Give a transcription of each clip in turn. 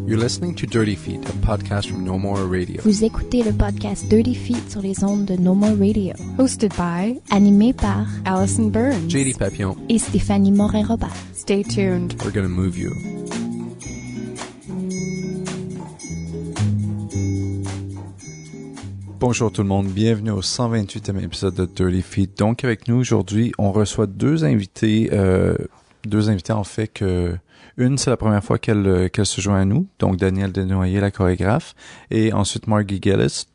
You're listening to Dirty Feet, a podcast from No More Radio. Vous écoutez le podcast Dirty Feet sur les ondes de No More Radio. Hosted by, Animé par Allison Burns, JD Papillon. et Stéphanie Morin-Robert. Stay tuned. We're gonna move you. Bonjour tout le monde, bienvenue au 128e épisode de Dirty Feet. Donc avec nous aujourd'hui, on reçoit deux invités en fait que une, c'est la première fois qu'elle se joint à nous, donc Danielle Desnoyers, la chorégraphe, et ensuite Margie Gillis,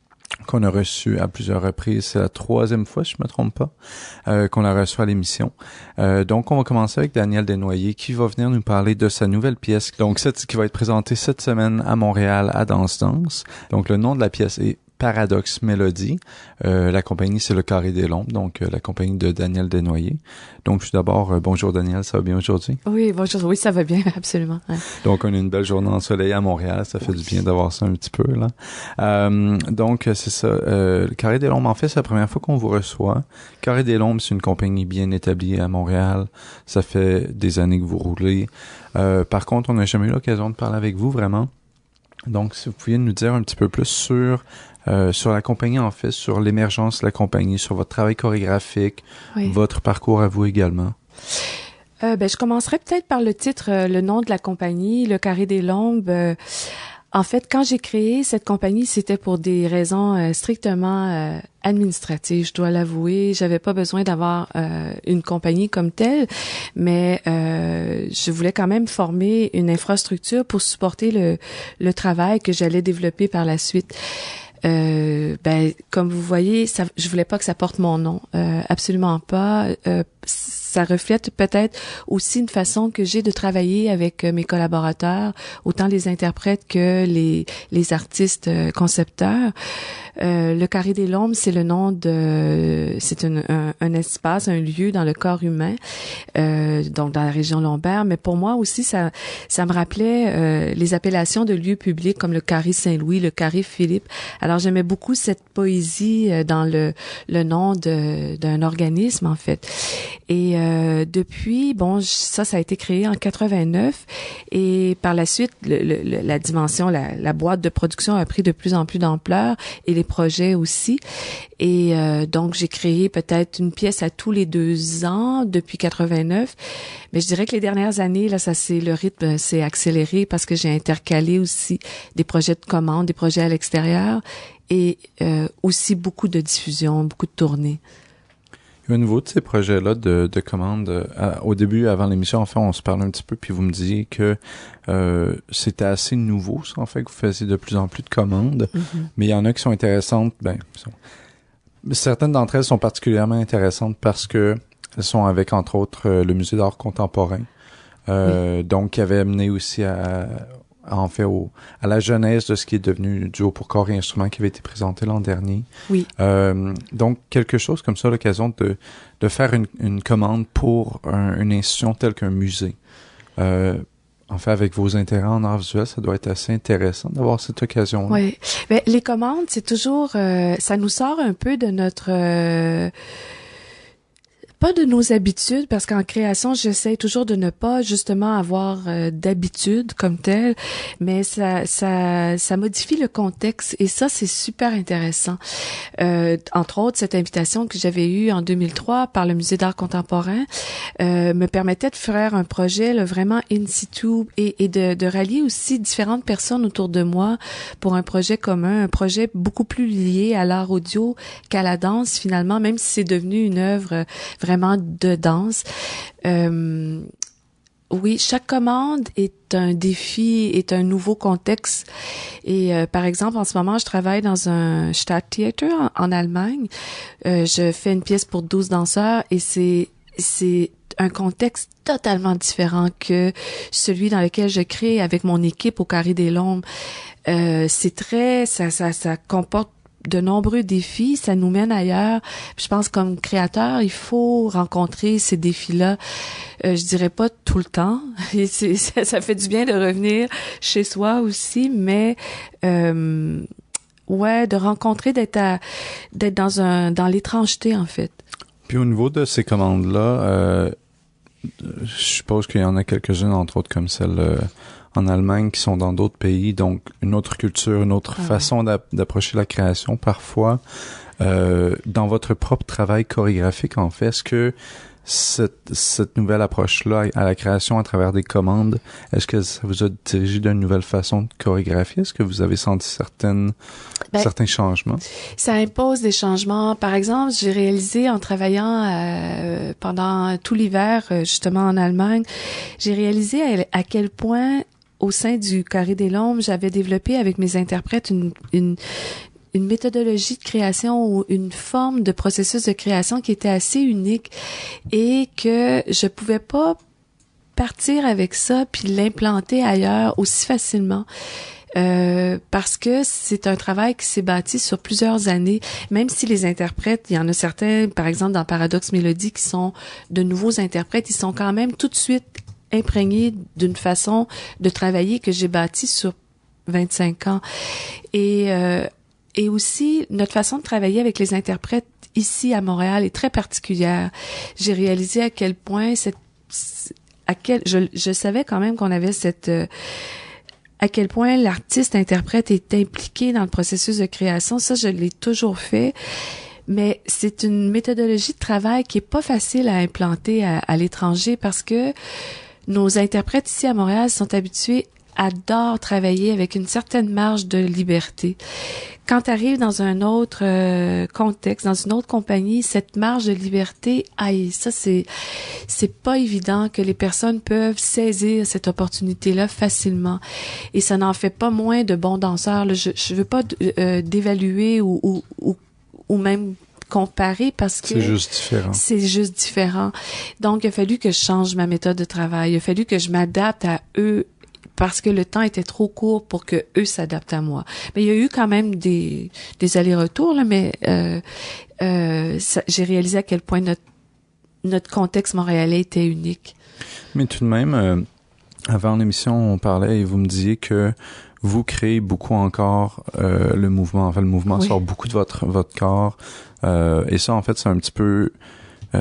qu'on a reçu à plusieurs reprises. C'est la troisième fois, si je me trompe pas, qu'on la reçu à l'émission. Donc, on va commencer avec Danielle Desnoyers, qui va venir nous parler de sa nouvelle pièce, donc qui va être présentée cette semaine à Montréal à Danse Danse. Donc, le nom de la pièce est Paradoxe Mélodie. La compagnie, c'est le Carré des Lombes, donc la compagnie de Danielle Desnoyers. Donc, tout d'abord, bonjour Danielle, ça va bien aujourd'hui? Oui, bonjour. Oui, ça va bien, absolument. Ouais. Donc, on a une belle journée ensoleillée à Montréal, ça fait du bien d'avoir ça un petit peu, là. Donc, c'est ça. Le Carré des Lombes, en fait, c'est la première fois qu'on vous reçoit. Carré des Lombes, c'est une compagnie bien établie à Montréal. Ça fait des années que vous roulez. Par contre, on n'a jamais eu l'occasion de parler avec vous, vraiment. Donc, si vous pouviez nous dire un petit peu plus sur la compagnie, en fait, sur l'émergence de la compagnie, sur votre travail chorégraphique, Oui. votre parcours à vous également. Je commencerai peut-être par le titre, le nom de la compagnie, le Carré des Lombes. En fait, quand j'ai créé cette compagnie, c'était pour des raisons strictement administratives, je dois l'avouer. J'avais pas besoin d'avoir une compagnie comme telle, mais je voulais quand même former une infrastructure pour supporter le travail que j'allais développer par la suite. Comme vous voyez, je voulais pas que ça porte mon nom, absolument pas. Ça reflète peut-être aussi une façon que j'ai de travailler avec mes collaborateurs, autant les interprètes que les artistes concepteurs. Le Carré des Lombes, c'est le nom c'est un espace, un lieu dans le corps humain, donc dans la région lombaire. Mais pour moi aussi, ça me rappelait les appellations de lieux publics comme le Carré Saint-Louis, le Carré Philippe. Alors j'aimais beaucoup cette poésie dans le nom d'un organisme en fait. Et depuis, ça a été créé en 89 et par la suite, la dimension, la boîte de production a pris de plus en plus d'ampleur et les projets aussi. Et donc, j'ai créé peut-être une pièce à tous les 2 ans depuis 89. Mais je dirais que les dernières années, là, le rythme s'est accéléré parce que j'ai intercalé aussi des projets de commande, des projets à l'extérieur et aussi beaucoup de diffusion, beaucoup de tournées. Au niveau de ces projets-là de commande, au début, avant l'émission, en fait, on se parlait un petit peu, puis vous me disiez que c'était assez nouveau, ça, en fait, que vous faisiez de plus en plus de commandes. Mm-hmm. Mais il y en a qui sont intéressantes, certaines d'entre elles sont particulièrement intéressantes parce que elles sont avec, entre autres, le Musée d'art contemporain, donc qui avait amené aussi à la genèse de ce qui est devenu Duo pour corps et instruments qui avait été présenté l'an dernier. Oui. Donc, quelque chose comme ça, l'occasion de faire une commande pour une institution telle qu'un musée. En fait, avec vos intérêts en art visuel, ça doit être assez intéressant d'avoir cette occasion-là. Oui. Mais les commandes, c'est toujours, ça nous sort un peu de notre... pas de nos habitudes, parce qu'en création, j'essaie toujours de ne pas justement avoir d'habitude comme telle, mais ça modifie le contexte et ça, c'est super intéressant. Entre autres, cette invitation que j'avais eue en 2003 par le Musée d'art contemporain me permettait de faire un projet là, vraiment in situ et de rallier aussi différentes personnes autour de moi pour un projet commun, un projet beaucoup plus lié à l'art audio qu'à la danse finalement, même si c'est devenu une œuvre vraiment de danse. Oui, chaque commande est un défi, est un nouveau contexte. Et par exemple, en ce moment, je travaille dans un Stadttheater en Allemagne. Je fais une pièce pour 12 danseurs et c'est un contexte totalement différent que celui dans lequel je crée avec mon équipe au Carré des Lombes. Ça comporte de nombreux défis, ça nous mène ailleurs. Puis je pense comme créateur, il faut rencontrer ces défis-là. Je dirais pas tout le temps. Et ça fait du bien de revenir chez soi aussi, mais de rencontrer, d'être dans l'étrangeté en fait. Puis au niveau de ces commandes-là, je suppose qu'il y en a quelques-unes, entre autres comme celle en Allemagne, qui sont dans d'autres pays, donc une autre culture, une autre façon d'approcher la création parfois. Dans votre propre travail chorégraphique, en fait, est-ce que cette nouvelle approche-là à la création à travers des commandes, est-ce que ça vous a dirigé d'une nouvelle façon de chorégraphier? Est-ce que vous avez senti certains changements? Ça impose des changements. Par exemple, j'ai réalisé en travaillant pendant tout l'hiver, justement en Allemagne, j'ai réalisé à quel point, au sein du Carré des Lombes, j'avais développé avec mes interprètes une méthodologie de création ou une forme de processus de création qui était assez unique et que je pouvais pas partir avec ça puis l'implanter ailleurs aussi facilement. Parce que c'est un travail qui s'est bâti sur plusieurs années, même si les interprètes, il y en a certains, par exemple dans Paradoxe Mélodie, qui sont de nouveaux interprètes, ils sont quand même tout de suite imprégnés d'une façon de travailler que j'ai bâtie sur 25 ans. Et aussi, notre façon de travailler avec les interprètes ici à Montréal est très particulière. J'ai réalisé à quel point je savais quand même qu'on avait à quel point l'artiste-interprète est impliqué dans le processus de création. Ça, je l'ai toujours fait. Mais c'est une méthodologie de travail qui est pas facile à implanter à l'étranger parce que nos interprètes ici à Montréal sont habitués adore travailler avec une certaine marge de liberté. Quand tu arrives dans un autre contexte, dans une autre compagnie, cette marge de liberté, ça c'est pas évident que les personnes peuvent saisir cette opportunité-là facilement. Et ça n'en fait pas moins de bons danseurs. Là. Je veux pas d'évaluer ou même comparer parce que c'est juste différent. C'est juste différent. Donc il a fallu que je change ma méthode de travail. Il a fallu que je m'adapte à eux parce que le temps était trop court pour que eux s'adaptent à moi. Mais il y a eu quand même des allers-retours là, mais j'ai réalisé à quel point notre contexte montréalais était unique. Mais tout de même, avant l'émission, on parlait et vous me disiez que vous créez beaucoup encore le mouvement. Enfin, le mouvement sort beaucoup de votre corps. Et ça, en fait, c'est un petit peu...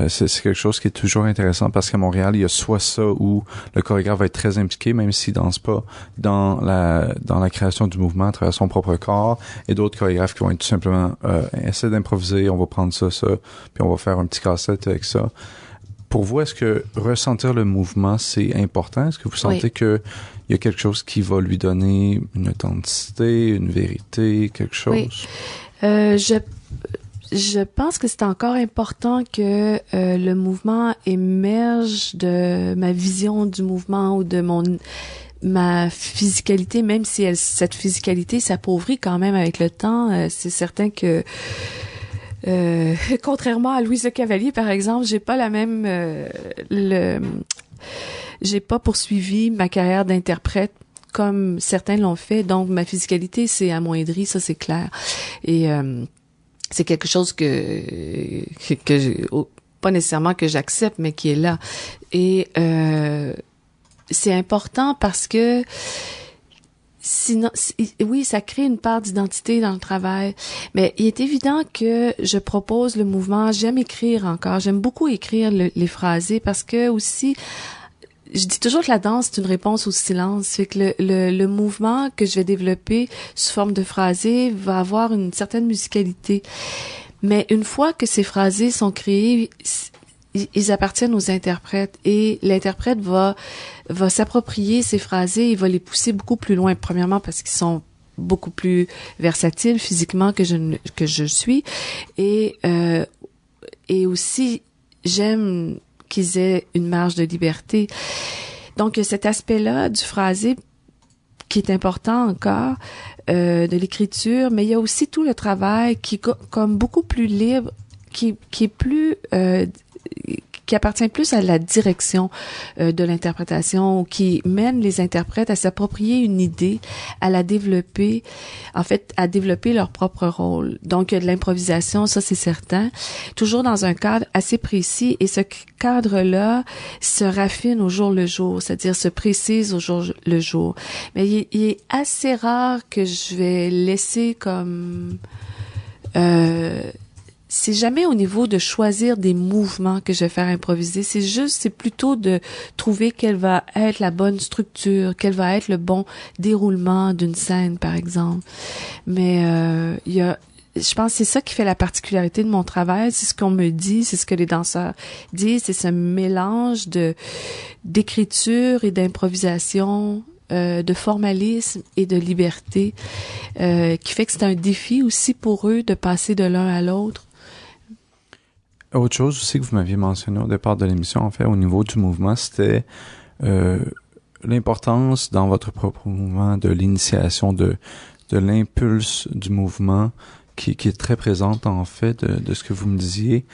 c'est quelque chose qui est toujours intéressant parce qu'à Montréal, il y a soit ça où le chorégraphe va être très impliqué, même s'il danse pas dans la création du mouvement à travers son propre corps, et d'autres chorégraphes qui vont être tout simplement essayer d'improviser, on va prendre ça, puis on va faire un petit casse-tête avec ça. Pour vous, est-ce que ressentir le mouvement, c'est important? Est-ce que vous sentez que il y a quelque chose qui va lui donner une authenticité, une vérité, quelque chose? Oui. Je pense que c'est encore important que le mouvement émerge de ma vision du mouvement ou de ma physicalité, même si cette physicalité s'appauvrit quand même avec le temps. C'est certain que contrairement à Louise Le Cavalier, par exemple, j'ai pas la même j'ai pas poursuivi ma carrière d'interprète comme certains l'ont fait, donc ma physicalité s'est amoindrie, ça c'est clair. Et c'est quelque chose que pas nécessairement que j'accepte, mais qui est là. Et c'est important parce que sinon, oui, ça crée une part d'identité dans le travail, mais il est évident que je propose le mouvement. J'aime écrire encore. J'aime beaucoup écrire les phrasés parce que aussi, je dis toujours que la danse, c'est une réponse au silence. Fait que le mouvement que je vais développer sous forme de phrasé va avoir une certaine musicalité. Mais une fois que ces phrasés sont créés, ils appartiennent aux interprètes et l'interprète va s'approprier ces phrasés, il va les pousser beaucoup plus loin. Premièrement parce qu'ils sont beaucoup plus versatiles physiquement que je suis et aussi j'aime qu'ils aient une marge de liberté. Donc cet aspect-là du phrasé qui est important encore de l'écriture, mais il y a aussi tout le travail qui comme beaucoup plus libre, qui est plus qui appartient plus à la direction de l'interprétation, qui mène les interprètes à s'approprier une idée, à la développer, en fait, à développer leur propre rôle. Donc, il y a de l'improvisation, ça c'est certain, toujours dans un cadre assez précis, et ce cadre-là se raffine au jour le jour, c'est-à-dire se précise au jour le jour. Mais il est assez rare que je vais laisser comme... c'est jamais au niveau de choisir des mouvements que je vais faire improviser. C'est plutôt de trouver quelle va être la bonne structure, quel va être le bon déroulement d'une scène, par exemple. Mais je pense que c'est ça qui fait la particularité de mon travail. C'est ce qu'on me dit, c'est ce que les danseurs disent, c'est ce mélange d'écriture et d'improvisation, de formalisme et de liberté, qui fait que c'est un défi aussi pour eux de passer de l'un à l'autre. Autre chose aussi que vous m'aviez mentionné au départ de l'émission, en fait, au niveau du mouvement, c'était l'importance dans votre propre mouvement de l'initiation, de l'impulse du mouvement qui est très présente, en fait, de ce que vous me disiez.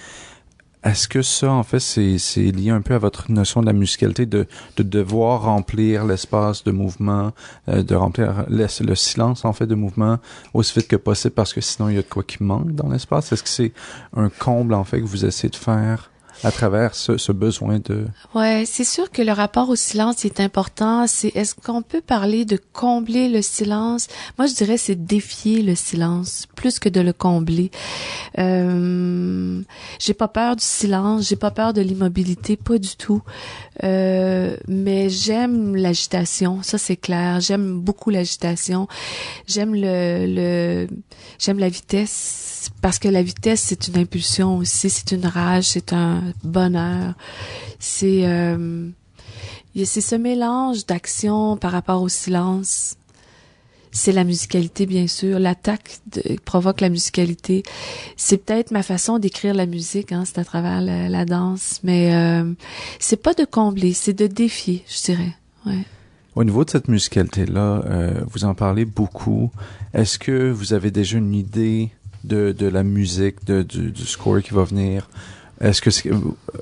Est-ce que ça, en fait, c'est lié un peu à votre notion de la musicalité, de devoir remplir l'espace de mouvement, de remplir le silence, en fait, de mouvement aussi vite que possible, parce que sinon, il y a de quoi qui manque dans l'espace? Est-ce que c'est un comble, en fait, que vous essayez de faire à travers ce besoin de... Ouais, c'est sûr que le rapport au silence est important. Est-ce qu'on peut parler de combler le silence? Moi, je dirais c'est défier le silence plus que de le combler. J'ai pas peur du silence, j'ai pas peur de l'immobilité, pas du tout. Mais j'aime l'agitation, ça c'est clair. J'aime beaucoup l'agitation. J'aime j'aime la vitesse. Parce que la vitesse, c'est une impulsion aussi, c'est une rage, c'est un bonheur. C'est ce mélange d'action par rapport au silence. C'est la musicalité, bien sûr. L'attaque provoque la musicalité. C'est peut-être ma façon d'écrire la musique, hein, c'est à travers la danse. Mais c'est pas de combler, c'est de défier, je dirais. Ouais. Au niveau de cette musicalité-là, vous en parlez beaucoup. Est-ce que vous avez déjà une idée de la musique, du score qui va venir? Est-ce que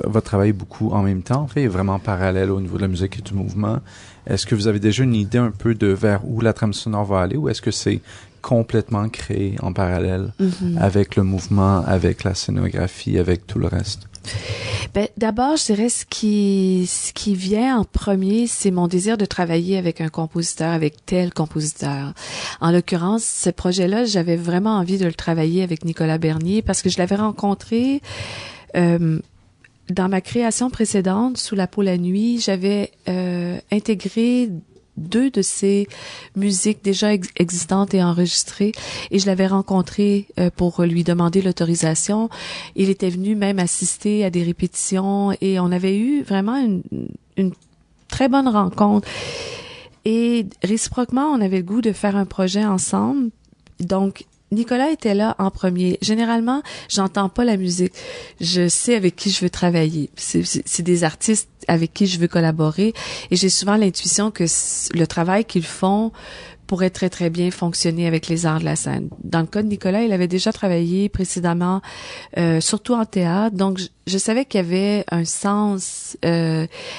votre travail est beaucoup en même temps, en fait, est vraiment parallèle au niveau de la musique et du mouvement? Est-ce que vous avez déjà une idée un peu de vers où la trame sonore va aller, ou est-ce que c'est complètement créé en parallèle avec le mouvement, avec la scénographie, avec tout le reste? Ben, d'abord, je dirais ce qui vient en premier, c'est mon désir de travailler avec un compositeur, avec tel compositeur. En l'occurrence, ce projet-là, j'avais vraiment envie de le travailler avec Nicolas Bernier parce que je l'avais rencontré dans ma création précédente, Sous la peau la nuit. J'avais intégré 2 de ces musiques déjà existantes et enregistrées, et je l'avais rencontré pour lui demander l'autorisation. Il était venu même assister à des répétitions et on avait eu vraiment une très bonne rencontre. Et réciproquement, on avait le goût de faire un projet ensemble. Donc, Nicolas était là en premier. Généralement, j'entends pas la musique. Je sais avec qui je veux travailler. C'est des artistes avec qui je veux collaborer. Et j'ai souvent l'intuition que le travail qu'ils font pourrait très, très bien fonctionner avec les arts de la scène. Dans le cas de Nicolas, il avait déjà travaillé précédemment, surtout en théâtre. Donc, je savais qu'il y avait un sens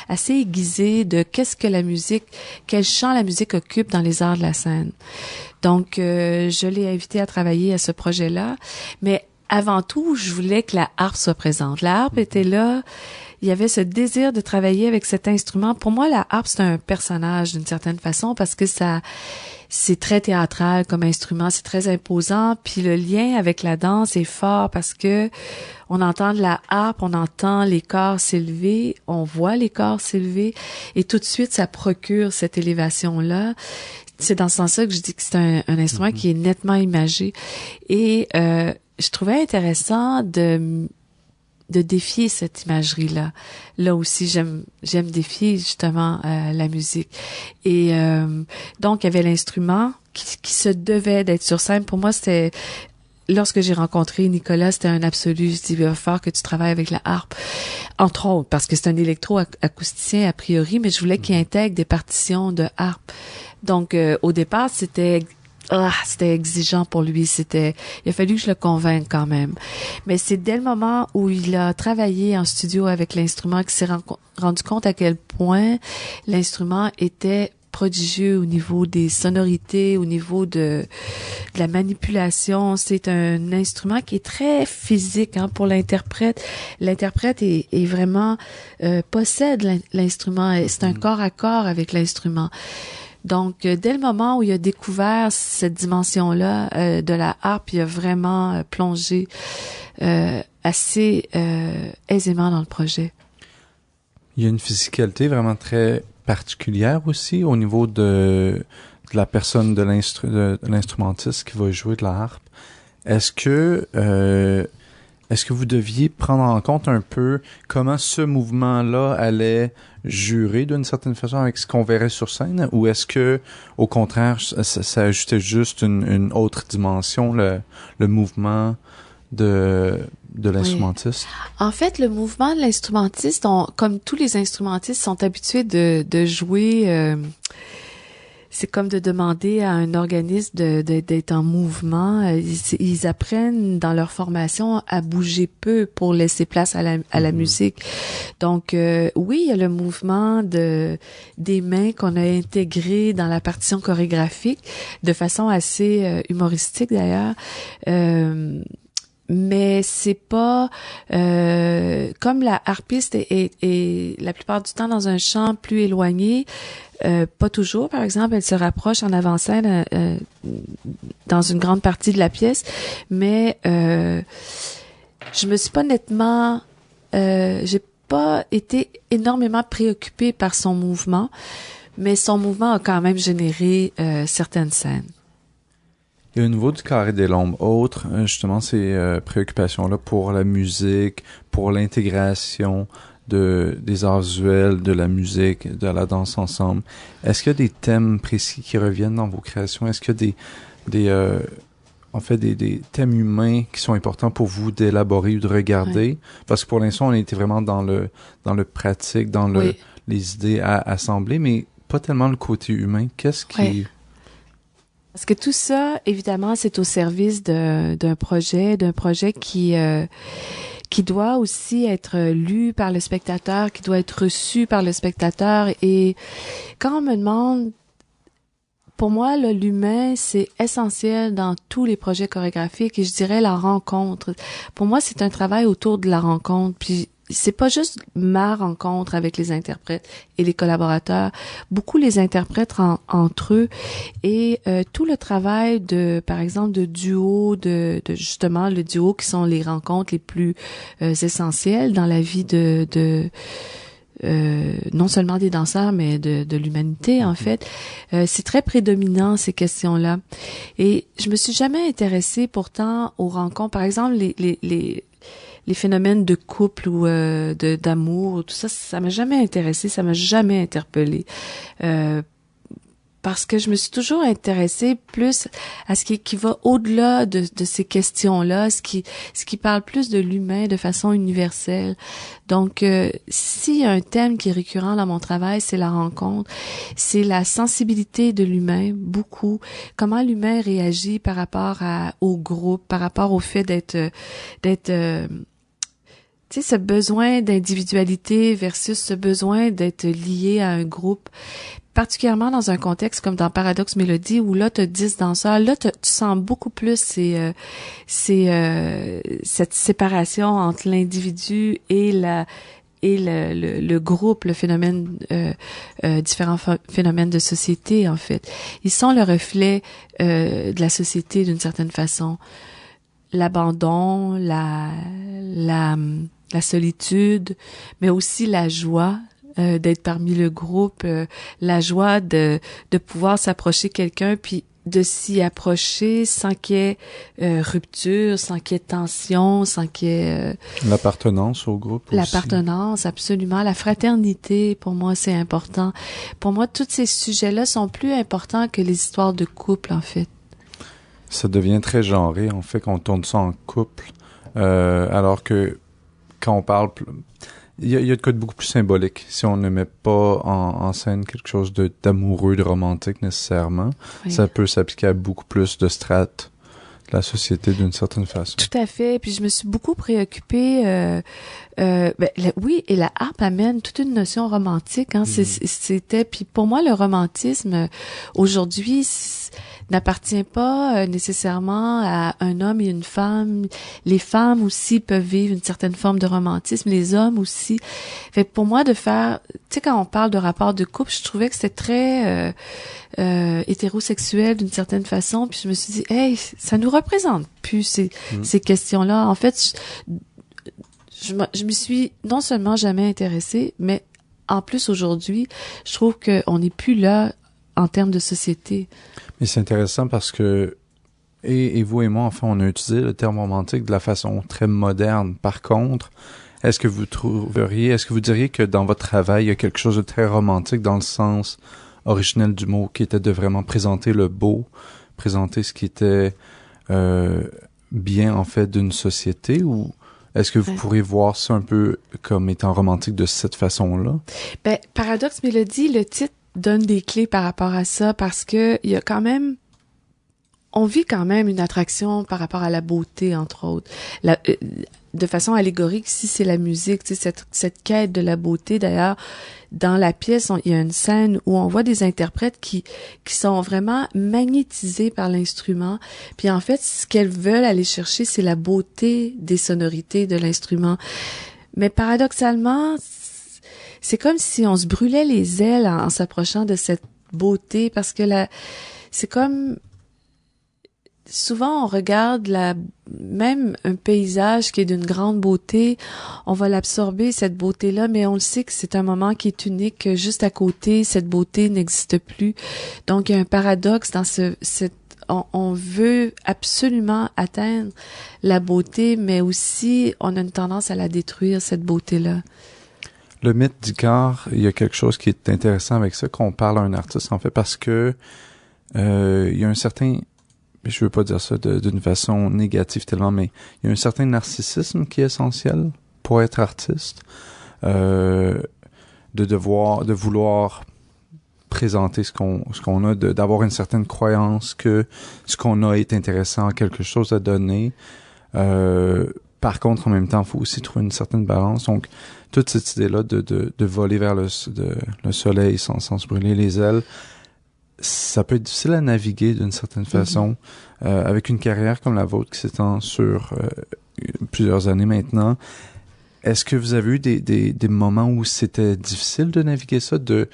assez aiguisé de qu'est-ce que la musique, quel champ la musique occupe dans les arts de la scène. Donc, je l'ai invité à travailler à ce projet-là. Mais avant tout, je voulais que la harpe soit présente. La harpe était là. Il y avait ce désir de travailler avec cet instrument. Pour moi, la harpe, c'est un personnage d'une certaine façon parce que c'est très théâtral comme instrument, c'est très imposant. Puis le lien avec la danse est fort parce que on entend de la harpe, on entend les corps s'élever, on voit les corps s'élever et tout de suite, ça procure cette élévation-là. C'est dans ce sens-là que je dis que c'est un instrument qui est nettement imagé. Et je trouvais intéressant de défier cette imagerie-là. Là aussi, j'aime défier justement la musique. Et donc, il y avait l'instrument qui se devait d'être sur scène. Pour moi, c'était... Lorsque j'ai rencontré Nicolas, c'était un absolu. Je dis, il va falloir que tu travailles avec la harpe. Entre autres, parce que c'est un électro-acousticien a priori, mais je voulais qu'il intègre des partitions de harpe. Donc, au départ, c'était exigeant pour lui. Il a fallu que je le convainque quand même. Mais c'est dès le moment où il a travaillé en studio avec l'instrument qu'il s'est rendu compte à quel point l'instrument était prodigieux au niveau des sonorités, au niveau de la manipulation. C'est un instrument qui est très physique, hein, pour l'interprète. L'interprète est vraiment possède l'instrument. C'est un corps à corps avec l'instrument. Donc, dès le moment où il a découvert cette dimension-là de la harpe, il a vraiment plongé assez aisément dans le projet. Il y a une physicalité vraiment très particulière aussi au niveau de la personne, de l'instrumentiste qui va jouer de la harpe. Est-ce que vous deviez prendre en compte un peu comment ce mouvement-là allait jurer d'une certaine façon avec ce qu'on verrait sur scène, ou est-ce que, au contraire, ça ajoutait juste une autre dimension, le mouvement de l'instrumentiste? Oui. En fait, le mouvement de l'instrumentiste, comme tous les instrumentistes sont habitués de jouer, c'est comme de demander à un organisme d'être en mouvement. Ils apprennent dans leur formation à bouger peu pour laisser place à la musique. Donc, oui, il y a le mouvement des mains qu'on a intégré dans la partition chorégraphique de façon assez humoristique d'ailleurs. Mais c'est pas comme la harpiste est la plupart du temps dans un champ plus éloigné, pas toujours. Par exemple, elle se rapproche en avant-scène dans une grande partie de la pièce, mais je me suis pas nettement, j'ai pas été énormément préoccupée par son mouvement, mais son mouvement a quand même généré certaines scènes. Et au niveau du carré des lombes, autres, justement, ces préoccupations-là pour la musique, pour l'intégration des arts visuels, de la musique, de la danse ensemble, est-ce qu'il y a des thèmes précis qui reviennent dans vos créations? Est-ce qu'il y a des thèmes humains qui sont importants pour vous d'élaborer ou de regarder? Oui. Parce que pour l'instant, on était vraiment dans le pratique, dans oui. les idées à assembler, mais pas tellement le côté humain. Qu'est-ce qui... Oui. Parce que tout ça, évidemment, c'est au service d'un projet qui doit aussi être lu par le spectateur, qui doit être reçu par le spectateur. Et quand on me demande, pour moi, là, l'humain, c'est essentiel dans tous les projets chorégraphiques, et je dirais la rencontre. Pour moi, c'est un travail autour de la rencontre. Puis c'est pas juste ma rencontre avec les interprètes et les collaborateurs. Beaucoup les interprètes entre eux, et tout le travail par exemple, de duo, de justement le duo qui sont les rencontres les plus essentielles dans la vie non seulement des danseurs, mais de l'humanité, en fait. C'est très prédominant, ces questions-là. Et je me suis jamais intéressée, pourtant, aux rencontres. Par exemple, les phénomènes de couple ou d'amour, tout ça, ça m'a jamais intéressée, ça m'a jamais interpellée. Parce que je me suis toujours intéressée plus à ce qui va au-delà de ces questions-là, ce qui parle plus de l'humain de façon universelle. Donc, s'il y a un thème qui est récurrent dans mon travail, c'est la rencontre, c'est la sensibilité de l'humain, beaucoup. Comment l'humain réagit par rapport au groupe, par rapport au fait d'être tu sais, ce besoin d'individualité versus ce besoin d'être lié à un groupe, particulièrement dans un contexte comme dans Paradoxe Mélodie, où là, tu as 10 danseurs, là, tu sens beaucoup plus cette séparation entre l'individu et le groupe, le phénomène, différents phénomènes de société, en fait. Ils sont le reflet de la société d'une certaine façon. L'abandon, la solitude, mais aussi la joie d'être parmi le groupe, la joie de pouvoir s'approcher quelqu'un puis de s'y approcher sans qu'il y ait rupture, sans qu'il y ait tension, sans qu'il y ait l'appartenance au groupe aussi. L'appartenance, absolument. La fraternité, pour moi, c'est important. Pour moi, tous ces sujets-là sont plus importants que les histoires de couple, en fait. Ça devient très genré, en fait, qu'on tourne ça en couple, alors que quand on parle, il y a de quoi de beaucoup plus symbolique. Si on ne met pas en scène quelque chose d'amoureux, de romantique nécessairement, oui. Ça peut s'appliquer à beaucoup plus de strates de la société d'une certaine façon. Tout à fait. Puis je me suis beaucoup préoccupée. Oui, et la harpe amène toute une notion romantique. Hein. C'était. Puis pour moi, le romantisme aujourd'hui n'appartient pas nécessairement à un homme et une femme. Les femmes aussi peuvent vivre une certaine forme de romantisme, les hommes aussi. Fait que pour moi, de faire, tu sais, quand on parle de rapport de couple, je trouvais que c'était très hétérosexuelle d'une certaine façon. Puis je me suis dit, hey, ça nous représente plus ces questions-là. En fait, je m'y suis non seulement jamais intéressée, mais en plus aujourd'hui, je trouve qu'on n'est plus là en termes de société. Mais c'est intéressant parce que et vous et moi, enfin, on a utilisé le terme romantique de la façon très moderne. Par contre, est-ce que vous diriez que dans votre travail, il y a quelque chose de très romantique dans le sens originel du mot, qui était de vraiment présenter le beau, présenter ce qui était bien, en fait, d'une société, ou est-ce que vous pourriez voir ça un peu comme étant romantique de cette façon-là? Ben, Paradoxe Mélodie, le titre donne des clés par rapport à ça, parce que il y a quand même, on vit quand même une attraction par rapport à la beauté, entre autres. De façon allégorique, si c'est la musique, tu sais, cette quête de la beauté. D'ailleurs, dans la pièce, il y a une scène où on voit des interprètes qui sont vraiment magnétisés par l'instrument. Puis en fait, ce qu'elles veulent aller chercher, c'est la beauté des sonorités de l'instrument. Mais paradoxalement, c'est comme si on se brûlait les ailes en s'approchant de cette beauté, parce que c'est comme, souvent, on regarde même un paysage qui est d'une grande beauté, on va l'absorber, cette beauté-là, mais on le sait que c'est un moment qui est unique, que juste à côté, cette beauté n'existe plus. Donc, il y a un paradoxe dans on veut absolument atteindre la beauté, mais aussi, on a une tendance à la détruire, cette beauté-là. Le mythe d'Icare, il y a quelque chose qui est intéressant avec ça, qu'on parle à un artiste, en fait, parce que il y a un certain, je veux pas dire ça d'une façon négative tellement, mais il y a un certain narcissisme qui est essentiel pour être artiste, de vouloir présenter ce qu'on a, d'avoir une certaine croyance que ce qu'on a est intéressant, quelque chose à donner. Par contre, en même temps, il faut aussi trouver une certaine balance. Donc, toute cette idée-là de voler vers le soleil sans se brûler les ailes, ça peut être difficile à naviguer d'une certaine façon. Avec une carrière comme la vôtre qui s'étend sur plusieurs années maintenant, est-ce que vous avez eu des moments où c'était difficile de naviguer ça, de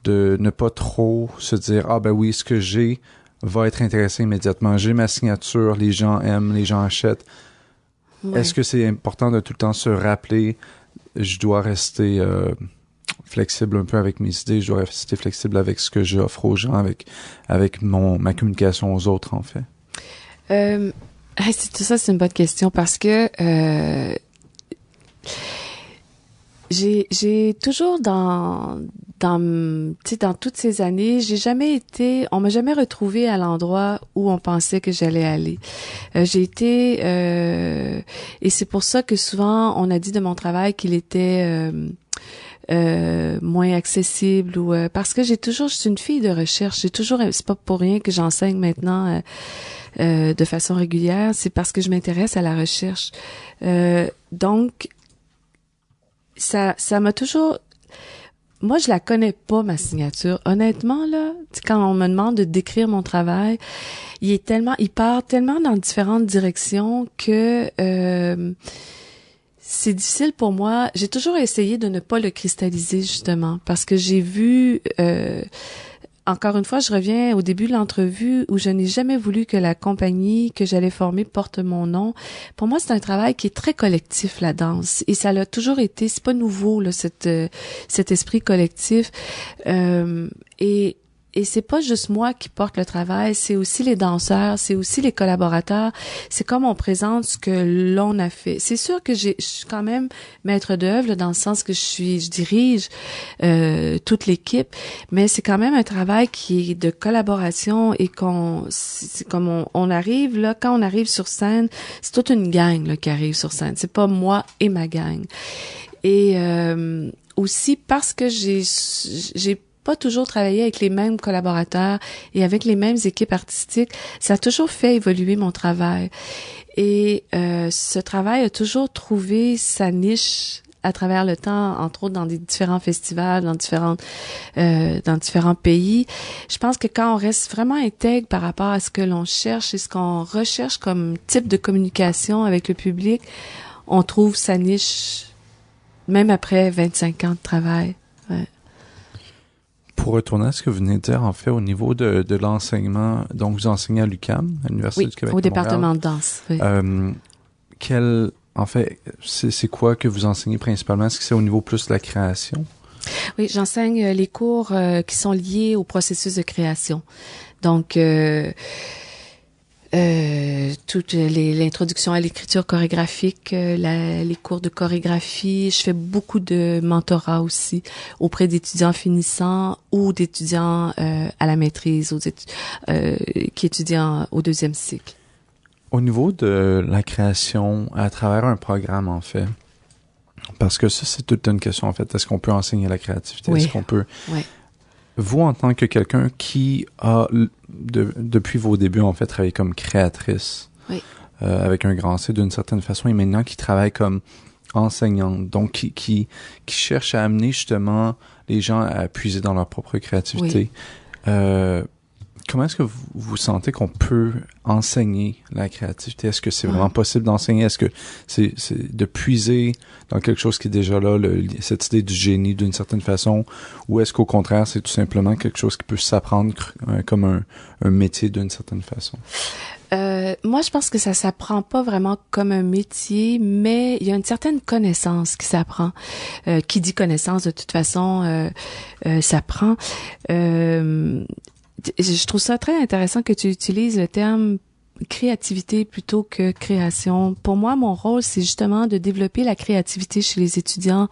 ne pas trop se dire « Ah ben oui, ce que j'ai va être intéressant immédiatement. J'ai ma signature, les gens aiment, les gens achètent. » Ouais. Est-ce que c'est important de tout le temps se rappeler « Je dois rester flexible un peu avec mes idées, je dois rester flexible avec ce que j'offre aux gens, avec ma communication aux autres, en fait? » Ça, c'est une bonne question, parce que j'ai toujours dans toutes ces années, on m'a jamais retrouvée à l'endroit où on pensait que j'allais aller. J'ai été, et c'est pour ça que souvent on a dit de mon travail qu'il était moins accessible, ou parce que je suis une fille de recherche. C'est pas pour rien que j'enseigne maintenant de façon régulière, c'est parce que je m'intéresse à la recherche. Donc ça m'a toujours, moi je la connais pas, ma signature. Honnêtement là, quand on me demande de décrire mon travail, il part tellement dans différentes directions que c'est difficile pour moi. J'ai toujours essayé de ne pas le cristalliser, justement, parce que j'ai vu, encore une fois, je reviens au début de l'entrevue où je n'ai jamais voulu que la compagnie que j'allais former porte mon nom. Pour moi, c'est un travail qui est très collectif, la danse, et ça l'a toujours été. C'est pas nouveau là, cet esprit collectif. Et c'est pas juste moi qui porte le travail, c'est aussi les danseurs, c'est aussi les collaborateurs. C'est comme on présente ce que l'on a fait. C'est sûr que je suis quand même maître d'œuvre dans le sens que je dirige toute l'équipe, mais c'est quand même un travail qui est de collaboration, et c'est comme on arrive là, quand on arrive sur scène, c'est toute une gang là qui arrive sur scène. C'est pas moi et ma gang. Et aussi parce que j'ai pas toujours travaillé avec les mêmes collaborateurs et avec les mêmes équipes artistiques, ça a toujours fait évoluer mon travail. Et ce travail a toujours trouvé sa niche à travers le temps, entre autres dans des différents festivals, dans différents pays. Je pense que quand on reste vraiment intègre par rapport à ce que l'on cherche et ce qu'on recherche comme type de communication avec le public, on trouve sa niche même après 25 ans de travail. Ouais. pour retourner à ce que vous venez de dire, en fait, au niveau de l'enseignement, donc vous enseignez à l'UQAM, à l'Université du Québec au de Montréal. département de danse. Oui. En fait, c'est quoi que vous enseignez principalement? Est-ce que c'est au niveau plus de la création? Oui, j'enseigne les cours qui sont liés au processus de création. Donc, toute l'introduction à l'écriture chorégraphique, les cours de chorégraphie. Je fais beaucoup de mentorat aussi auprès d'étudiants finissants ou d'étudiants à la maîtrise, qui étudient au 2e cycle. Au niveau de la création à travers un programme, en fait, parce que ça, c'est toute une question, en fait. Est-ce qu'on peut enseigner la créativité? Oui. Est-ce qu'on peut... Oui. Vous, en tant que quelqu'un qui a, depuis vos débuts, en fait, travaillé comme créatrice, oui. Avec un grand C d'une certaine façon, et maintenant qui travaille comme enseignante, donc qui cherche à amener justement les gens à puiser dans leur propre créativité. Oui. Comment est-ce que vous sentez qu'on peut enseigner la créativité? Est-ce que c'est vraiment possible d'enseigner? Est-ce que c'est de puiser dans quelque chose qui est déjà là, cette idée du génie d'une certaine façon? Ou est-ce qu'au contraire, c'est tout simplement quelque chose qui peut s'apprendre comme un métier d'une certaine façon? Moi, je pense que ça s'apprend pas vraiment comme un métier, mais il y a une certaine connaissance qui s'apprend. Qui dit connaissance, de toute façon, s'apprend. Je trouve ça très intéressant que tu utilises le terme créativité plutôt que création. Pour moi, mon rôle, c'est justement de développer la créativité chez les étudiants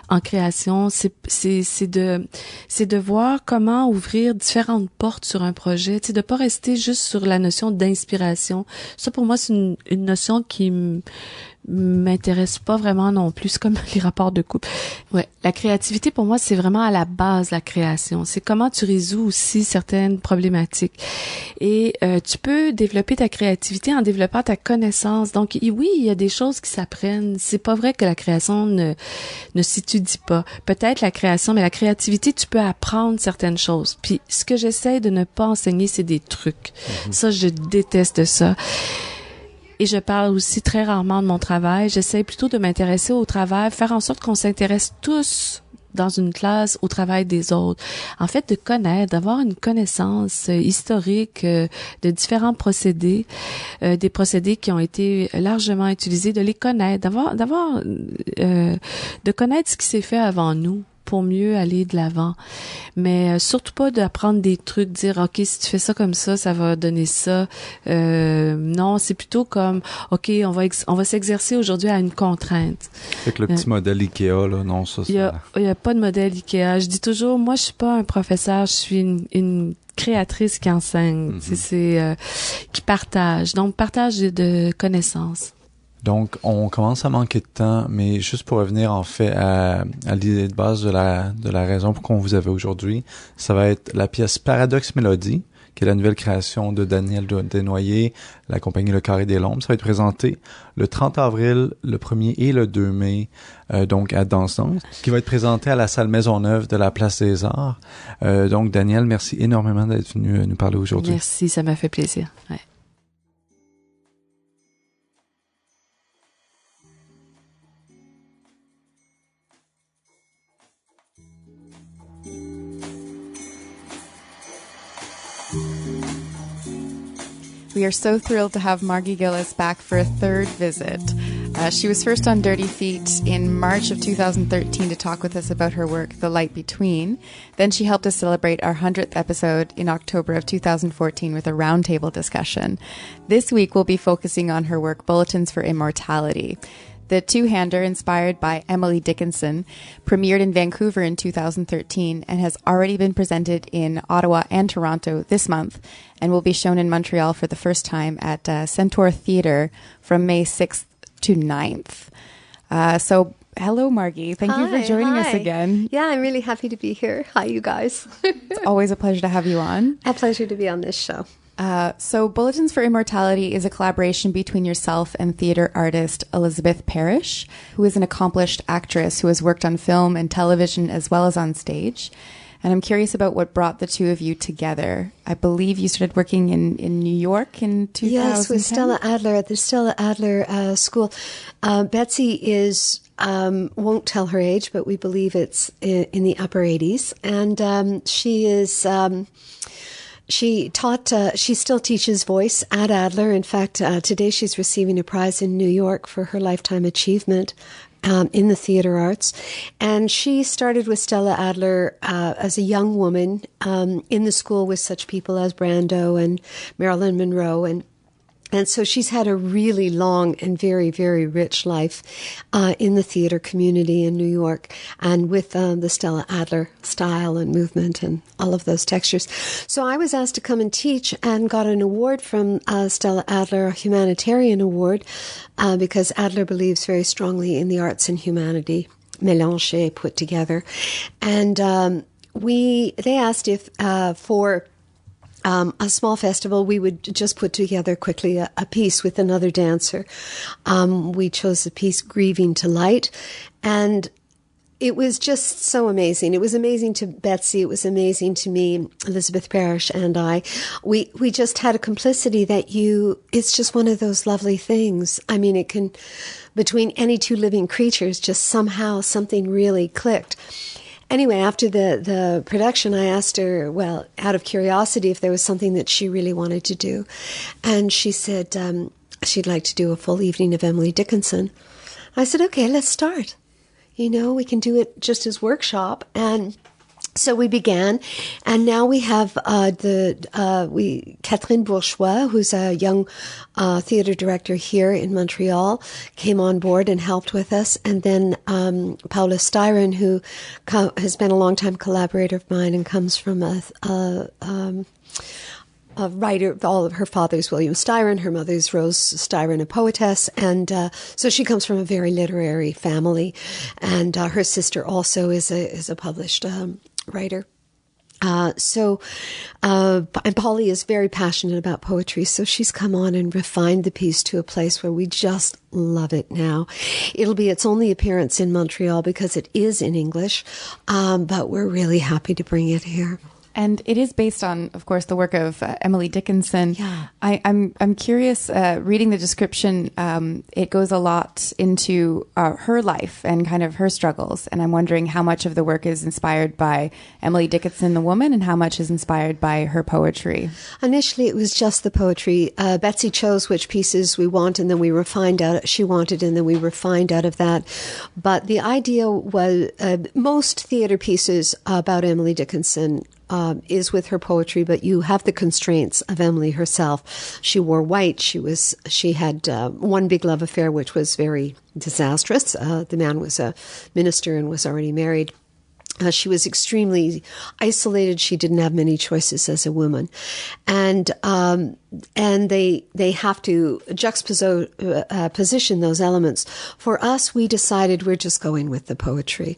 en création. C'est de voir comment ouvrir différentes portes sur un projet. Tu sais, de pas rester juste sur la notion d'inspiration. Ça, pour moi, c'est une notion qui m'intéresse pas vraiment non plus. C'est comme les rapports de couple. Ouais, la créativité pour moi c'est vraiment à la base la création. C'est comment tu résous aussi certaines problématiques. Et tu peux développer ta créativité en développant ta connaissance. Donc oui, il y a des choses qui s'apprennent. C'est pas vrai que la création ne s'étudie pas. Peut-être la création, mais la créativité, tu peux apprendre certaines choses. Puis ce que j'essaie de ne pas enseigner, c'est des trucs. Ça, je déteste ça. Et je parle aussi très rarement de mon travail. J'essaie plutôt de m'intéresser au travail, faire en sorte qu'on s'intéresse tous dans une classe au travail des autres. En fait, de connaître, d'avoir une connaissance historique de différents procédés, des procédés qui ont été largement utilisés, de les connaître, de connaître ce qui s'est fait avant nous pour mieux aller de l'avant. Mais surtout pas d'apprendre des trucs, dire OK, si tu fais ça comme ça, ça va donner ça. Non, c'est plutôt comme OK, on va s'exercer aujourd'hui à une contrainte. Avec le petit modèle Ikea là, non ça. Il y a pas de modèle Ikea. Je dis toujours, moi je suis pas un professeur, je suis une créatrice qui enseigne, qui partage. Donc partage de connaissances. Donc, on commence à manquer de temps, mais juste pour revenir en fait à l'idée de base de la raison pour qu'on vous avait aujourd'hui, ça va être la pièce Paradoxe Mélodie, qui est la nouvelle création de Daniel Desnoyers, la compagnie Le Carré des Lombes. Ça va être présenté le 30 avril, le 1er et le 2 mai, donc à Danse, qui va être présenté à la salle Maisonneuve de la Place des Arts. Donc, Daniel, merci énormément d'être venu nous parler aujourd'hui. Merci, ça m'a fait plaisir. Ouais. We are so thrilled to have Margie Gillis back for a third visit. She was first on Dirty Feet in March of 2013 to talk with us about her work, The Light Between. Then she helped us celebrate our 100th episode in October of 2014 with a roundtable discussion. This week we'll be focusing on her work, Bulletins for Immortality. The two-hander, inspired by Emily Dickinson, premiered in Vancouver in 2013 and has already been presented in Ottawa and Toronto this month and will be shown in Montreal for the first time at Centaur Theatre from May 6th to 9th. So hello, Margie. Thank you for joining us again. Yeah, I'm really happy to be here. Hi, you guys. It's always a pleasure to have you on. A pleasure to be on this show. So Bulletins for Immortality is a collaboration between yourself and theater artist Elizabeth Parrish, who is an accomplished actress who has worked on film and television as well as on stage. And I'm curious about what brought the two of you together. I believe you started working in New York in 2010? Yes, with Stella Adler at the Stella Adler School. Betsy is won't tell her age, but we believe it's in the upper 80s. And she is... she still teaches voice at Adler. In fact, today she's receiving a prize in New York for her lifetime achievement in the theater arts. And she started with Stella Adler as a young woman in the school with such people as Brando and Marilyn Monroe. And so she's had a really long and very, very rich life in the theater community in New York, and with the Stella Adler style and movement and all of those textures. So I was asked to come and teach and got an award from Stella Adler, a humanitarian award, because Adler believes very strongly in the arts and humanity, mélangé, put together. And they asked if for a small festival, we would just put together quickly a piece with another dancer. We chose the piece Grieving to Light, and it was just so amazing. It was amazing to Betsy. It was amazing to me, Elizabeth Parrish and I. We just had a complicity that it's just one of those lovely things. I mean, it can, between any two living creatures, just somehow something really clicked. Anyway, after the production, I asked her, well, out of curiosity, if there was something that she really wanted to do. And she said she'd like to do a full evening of Emily Dickinson. I said, okay, let's start. We can do it just as workshop. And so we began, and now we have Catherine Bourgeois, who's a young theater director here in Montreal, came on board and helped with us, and then Paula Styron, who has been a long-time collaborator of mine and comes from a writer. All of her father's William Styron, her mother's Rose Styron, a poetess, and so she comes from a very literary family, and her sister also is a published writer. And Polly is very passionate about poetry, so she's come on and refined the piece to a place where we just love it now. It'll be its only appearance in Montreal because it is in English, but we're really happy to bring it here. And it is based on, of course, the work of Emily Dickinson. Yeah. I'm curious, reading the description, it goes a lot into her life and kind of her struggles. And I'm wondering how much of the work is inspired by Emily Dickinson, the woman, and how much is inspired by her poetry. Initially, it was just the poetry. Betsy chose which pieces we want, and then we refined out. She wanted, and then we refined out of that. But the idea was most theater pieces about Emily Dickinson is with her poetry, but you have the constraints of Emily herself. She wore white. She had one big love affair, which was very disastrous. The man was a minister and was already married. She was extremely isolated. She didn't have many choices as a woman, and they have to position those elements. For us, we decided we're just going with the poetry.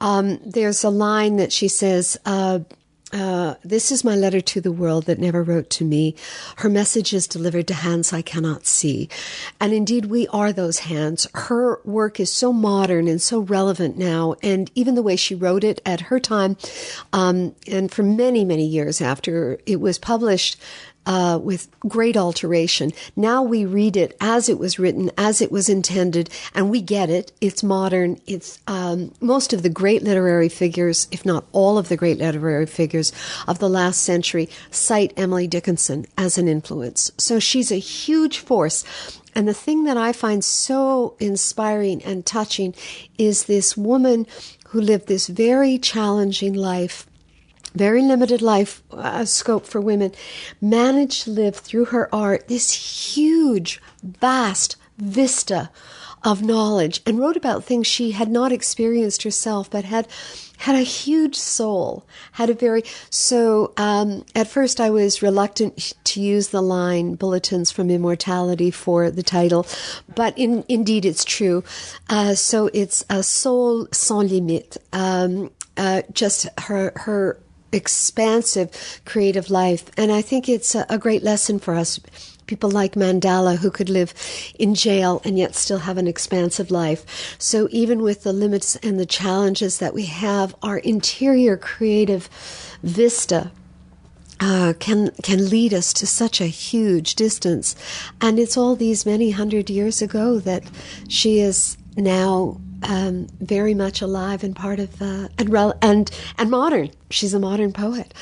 There's a line that she says. This is my letter to the world that never wrote to me. Her message is delivered to hands I cannot see. And indeed, we are those hands. Her work is so modern and so relevant now. And even the way she wrote it at her time, and for many, many years after it was published, with great alteration. Now we read it as it was written, as it was intended, and we get it. It's modern. It's most of the great literary figures, if not all of the great literary figures of the last century, cite Emily Dickinson as an influence. So she's a huge force. And the thing that I find so inspiring and touching is this woman who lived this very challenging life, very limited life scope for women, managed to live through her art this huge, vast vista of knowledge, and wrote about things she had not experienced herself, but had a huge soul, at first I was reluctant to use the line Bulletins from Immortality for the title, but indeed it's true. So it's a soul sans limite, just her expansive creative life. And I think it's a great lesson for us, people like Mandela, who could live in jail and yet still have an expansive life. So even with the limits and the challenges that we have, our interior creative vista can lead us to such a huge distance. And it's all these many hundred years ago that she is now very much alive and part of and modern. She's a modern poet.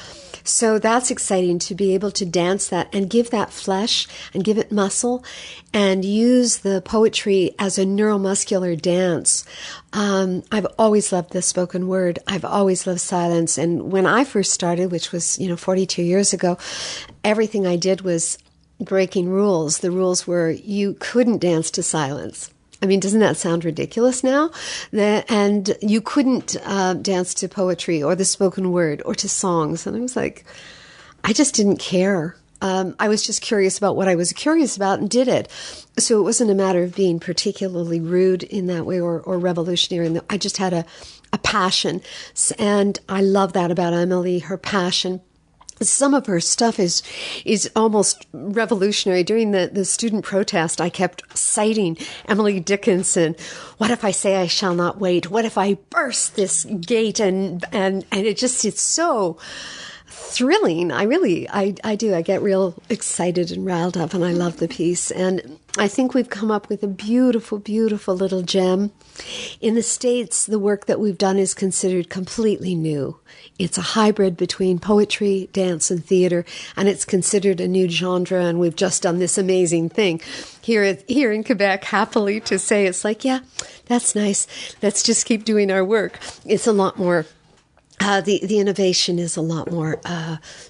So that's exciting to be able to dance that and give that flesh and give it muscle and use the poetry as a neuromuscular dance. I've always loved the spoken word. I've always loved silence. And when I first started, which was, 42 years ago, everything I did was breaking rules. The rules were you couldn't dance to silence. I mean, doesn't that sound ridiculous now? And you couldn't dance to poetry or the spoken word or to songs. And I was like, I just didn't care. I was just curious about what I was curious about and did it. So it wasn't a matter of being particularly rude in that way or revolutionary. I just had a passion. And I love that about Emily, her passion. Some of her stuff is almost revolutionary. During the student protest, I kept citing Emily Dickinson. What if I say I shall not wait? What if I burst this gate? And it's so thrilling. I do. I get real excited and riled up, and I love the piece. And I think we've come up with a beautiful, beautiful little gem. In the States, the work that we've done is considered completely new. It's a hybrid between poetry, dance, and theater, and it's considered a new genre, and we've just done this amazing thing here in Quebec, happily to say it's like, yeah, that's nice. Let's just keep doing our work. It's a lot more the innovation is a lot more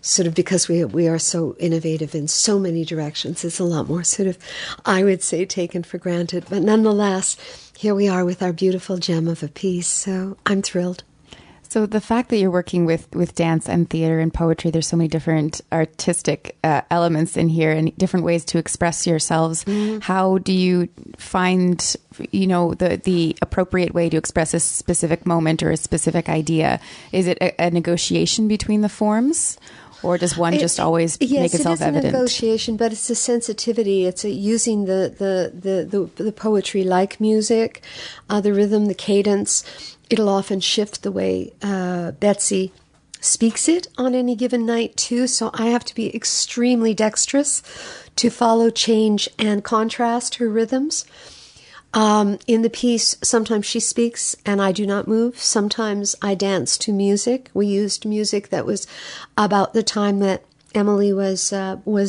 sort of because we are so innovative in so many directions. It's a lot more sort of, I would say, taken for granted. But nonetheless, here we are with our beautiful gem of a piece. So I'm thrilled. So the fact that you're working with dance and theater and poetry, there's so many different artistic elements in here and different ways to express yourselves. Mm-hmm. How do you find, the appropriate way to express a specific moment or a specific idea? Is it a negotiation between the forms? Or does one just always make itself evident? Yes, it is a negotiation, but it's a sensitivity. It's using the poetry like music, the rhythm, the cadence. It'll often shift the way Betsy speaks it on any given night, too. So I have to be extremely dexterous to follow, change, and contrast her rhythms. In the piece, sometimes she speaks and I do not move. Sometimes I dance to music. We used music that was about the time that Emily was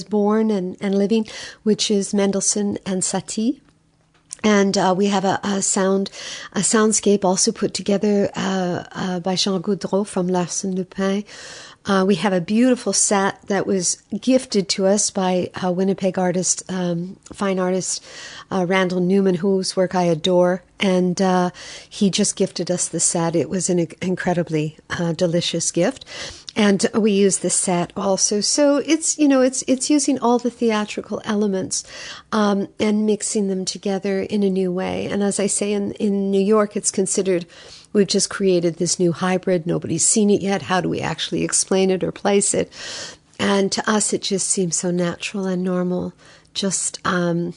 born and living, which is Mendelssohn and Satie. And we have a soundscape also put together by Jean Gaudreau from Larsen Lupin. We have a beautiful set that was gifted to us by a Winnipeg artist, fine artist, Randall Newman, whose work I adore. And he just gifted us the set. It was an incredibly delicious gift. And we use the set also. So it's using all the theatrical elements and mixing them together in a new way. And as I say, in New York, it's considered, we've just created this new hybrid. Nobody's seen it yet. How do we actually explain it or place it? And to us, it just seems so natural and normal. Just, I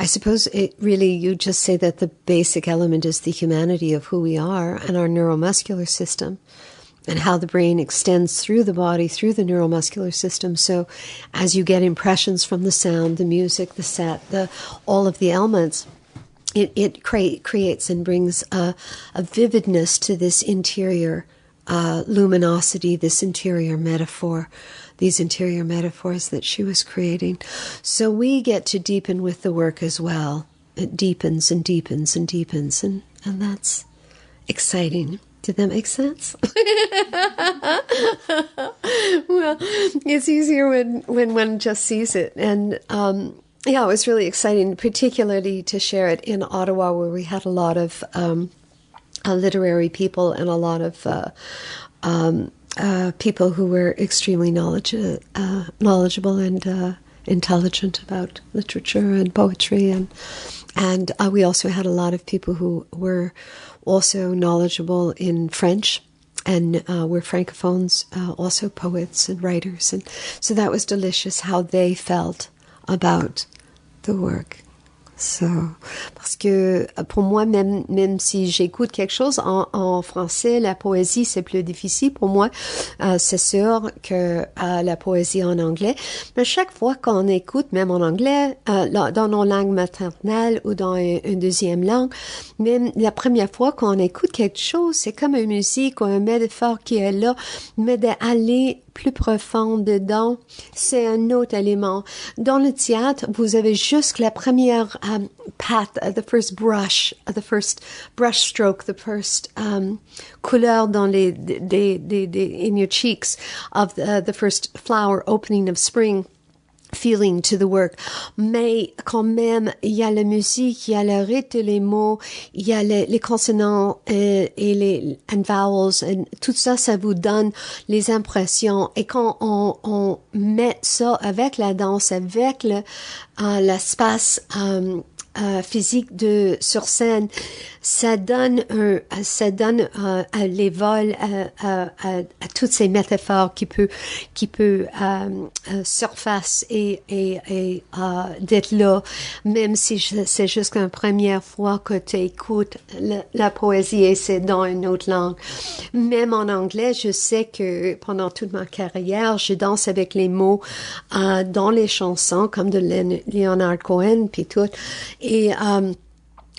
suppose you just say that the basic element is the humanity of who we are and our neuromuscular system, and how the brain extends through the body, through the neuromuscular system. So as you get impressions from the sound, the music, the set, all of the elements, it creates and brings a vividness to this interior luminosity, this interior metaphor, these interior metaphors that she was creating. So we get to deepen with the work as well. It deepens and deepens and deepens, and that's exciting. Did that make sense? Well, it's easier when one just sees it. And it was really exciting, particularly to share it in Ottawa, where we had a lot of literary people and a lot of people who were extremely knowledgeable and intelligent about literature and poetry. And we also had a lot of people who were also knowledgeable in French and were francophones, also poets and writers. And so that was delicious how they felt about the work. Ça, parce que pour moi, même si j'écoute quelque chose en français, la poésie, c'est plus difficile pour moi. C'est sûr que la poésie en anglais. Mais chaque fois qu'on écoute, même en anglais, dans nos langues maternelles ou dans une deuxième langue, même la première fois qu'on écoute quelque chose, c'est comme une musique ou un métaphore qui est là, mais d'aller plus profond dedans, c'est un autre élément. Dans le théâtre, vous avez juste la première patte, the first brush stroke, the first couleur dans in your cheeks of the first flower opening of spring. Feeling to the work. Mais quand même, il y a la musique, il y a le rythme, les mots, il y a les consonants et les vowels, et tout ça, ça vous donne les impressions. Et quand on met ça avec la danse, avec l'espace physique sur scène, ça donne les vols à toutes ces métaphores qui peut surface et d'être là, même si c'est juste une première fois que tu écoutes la poésie et c'est dans une autre langue. Même en anglais, je sais que pendant toute ma carrière, je danse avec les mots dans les chansons comme de Leonard Cohen puis tout. Et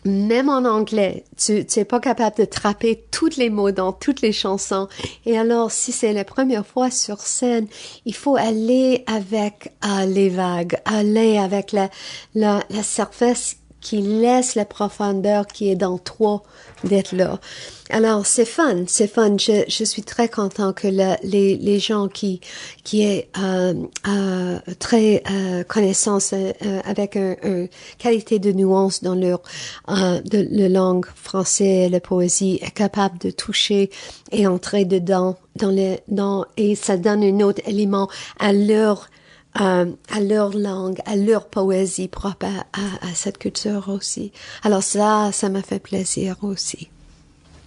même en anglais, tu es pas capable de trapper tous les mots dans toutes les chansons. Et alors, si c'est la première fois sur scène, il faut aller avec les vagues, aller avec la surface qui laisse la profondeur qui est dans toi d'être là. Alors, c'est fun. Je suis très content que les gens qui est très connaissance avec une qualité de nuance dans leur de langue français, la poésie est capable de toucher et entrer dedans et ça donne un autre élément à leur langue, à leur poésie propre à cette culture aussi. Alors ça m'a fait plaisir aussi.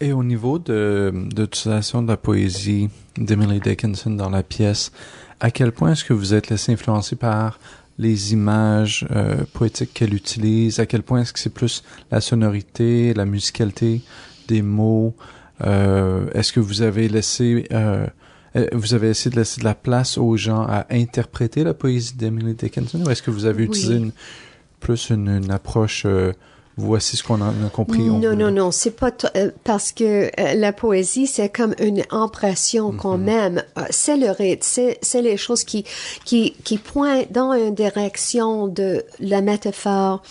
Et au niveau de l'utilisation de la poésie d'Emily Dickinson dans la pièce, à quel point est-ce que vous êtes laissé influencer par les images poétiques qu'elle utilise? À quel point est-ce que c'est plus la sonorité, la musicalité des mots? Est-ce que vous avez essayé de laisser de la place aux gens à interpréter la poésie d'Emily Dickinson, ou est-ce que vous avez utilisé une approche voici ce qu'on en a compris? Non, c'est pas parce que la poésie, c'est comme une impression quand même. C'est le rythme, c'est les choses qui pointent dans une direction de la métaphore.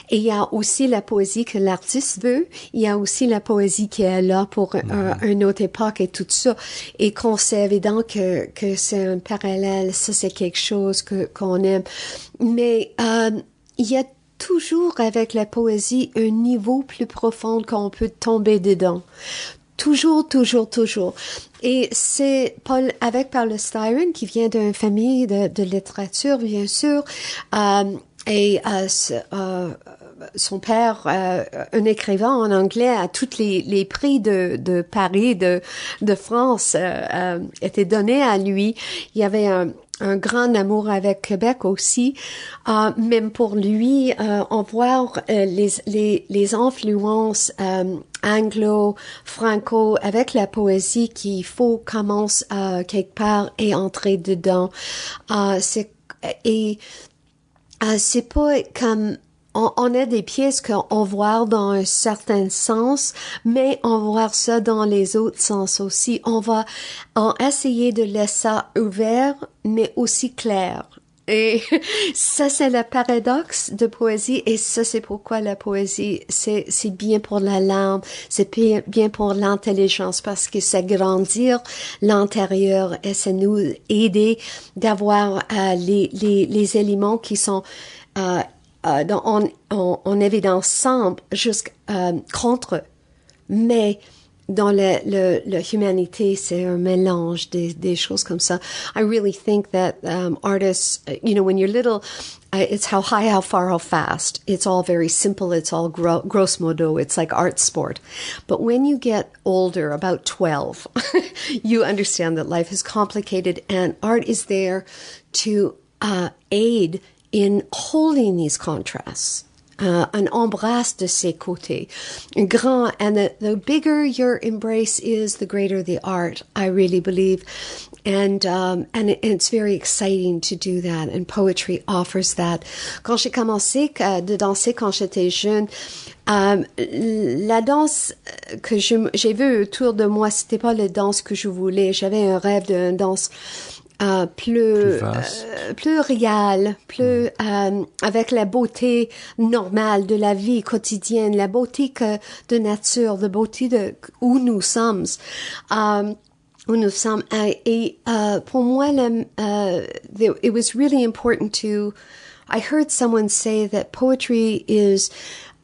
Et il y a aussi la poésie que l'artiste veut. Il y a aussi la poésie qui est là pour une autre époque et tout ça. Et qu'on c'est évident que c'est un parallèle, ça c'est quelque chose qu'on aime. Mais il y a toujours avec la poésie un niveau plus profond qu'on peut tomber dedans. Toujours. Et c'est Paul Styron qui vient d'une famille de littérature, bien sûr, et son père, un écrivain en anglais, à tous les prix de Paris, de France, étaient donnés à lui. Il y avait un grand amour avec Québec aussi. Même pour lui, on voit les influences anglo-franco avec la poésie qu'il faut commencer quelque part et entrer dedans. C'est pas comme on a des pièces qu'on voit dans un certain sens, mais on voit ça dans les autres sens aussi. On va essayer de laisser ça ouvert, mais aussi clair. Et ça, c'est le paradoxe de poésie, et ça, c'est pourquoi la poésie, c'est bien pour la langue, c'est bien pour l'intelligence, parce que ça grandit l'intérieur et ça nous aide d'avoir les éléments qui sont en évidence simple jusqu'à contre, mais dans la humanité, c'est un mélange des choses comme ça. I really think that artists, when you're little, it's how high, how far, how fast. It's all very simple. It's all gross modo. It's like art sport. But when you get older, about 12, you understand that life is complicated, and art is there to aid in holding these contrasts. an embrace de ses côtés. Grand, and the bigger your embrace is, the greater the art, I really believe. And it's very exciting to do that, and poetry offers that. Quand j'ai commencé de danser quand j'étais jeune, la danse que j'ai vue autour de moi, c'était pas la danse que je voulais. J'avais un rêve d'une danse plus réelle, plus avec la beauté normale de la vie quotidienne, la beauté de nature, la beauté où nous sommes. Où nous sommes. Et pour moi, it was really important to. I heard someone say that poetry is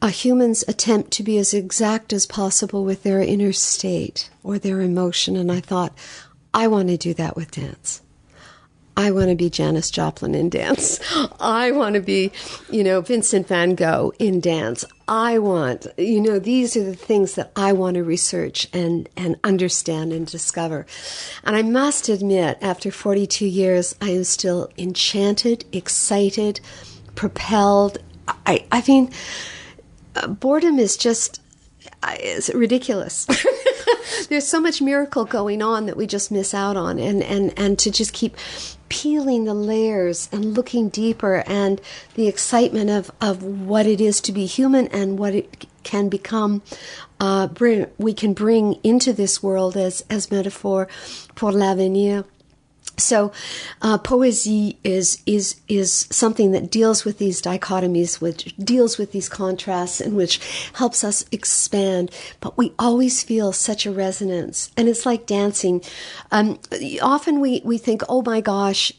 a human's attempt to be as exact as possible with their inner state or their emotion, and I thought, I want to do that with dance. I want to be Janis Joplin in dance. I want to be, Vincent van Gogh in dance. I want, these are the things that I want to research and understand and discover. And I must admit, after 42 years, I am still enchanted, excited, propelled. I mean, boredom is just, it's ridiculous. There's so much miracle going on that we just miss out on, and to just keep peeling the layers and looking deeper, and the excitement of what it is to be human and what it can become, we can bring into this world as metaphor pour l'avenir. So, poesy is something that deals with these dichotomies, which deals with these contrasts, and which helps us expand. But we always feel such a resonance, and it's like dancing. Often we think, oh my gosh,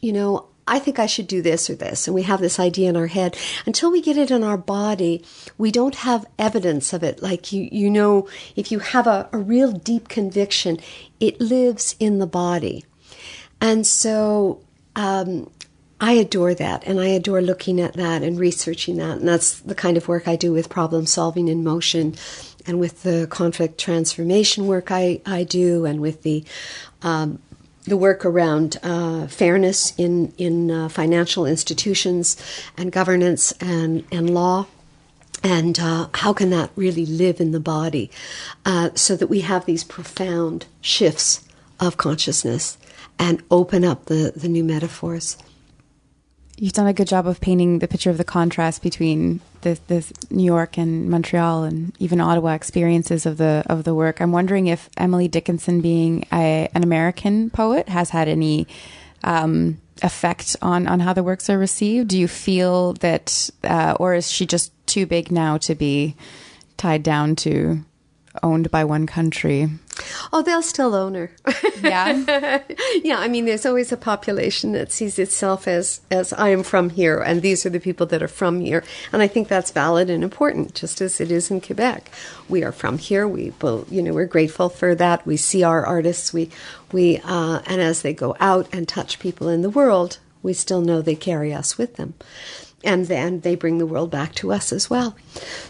I think I should do this or this, and we have this idea in our head. Until we get it in our body, we don't have evidence of it. Like, if you have a real deep conviction, it lives in the body. And so I adore that, and I adore looking at that and researching that. And that's the kind of work I do with problem solving in motion, and with the conflict transformation work I do, and with the work around fairness in financial institutions and governance and law. And how can that really live in the body, so that we have these profound shifts of consciousness and open up the new metaphors. You've done a good job of painting the picture of the contrast between the New York and Montreal and even Ottawa experiences of the work. I'm wondering if Emily Dickinson, being an American poet, has had any effect on how the works are received. Do you feel that, or is she just too big now to be tied down to owned by one country? Oh, they'll still own her. Yeah. Yeah, I mean, there's always a population that sees itself as I am from here, and these are the people that are from here. And I think that's valid and important, just as it is in Quebec. We are from here. We're grateful for that. We see our artists. And as they go out and touch people in the world, we still know they carry us with them. And then they bring the world back to us as well.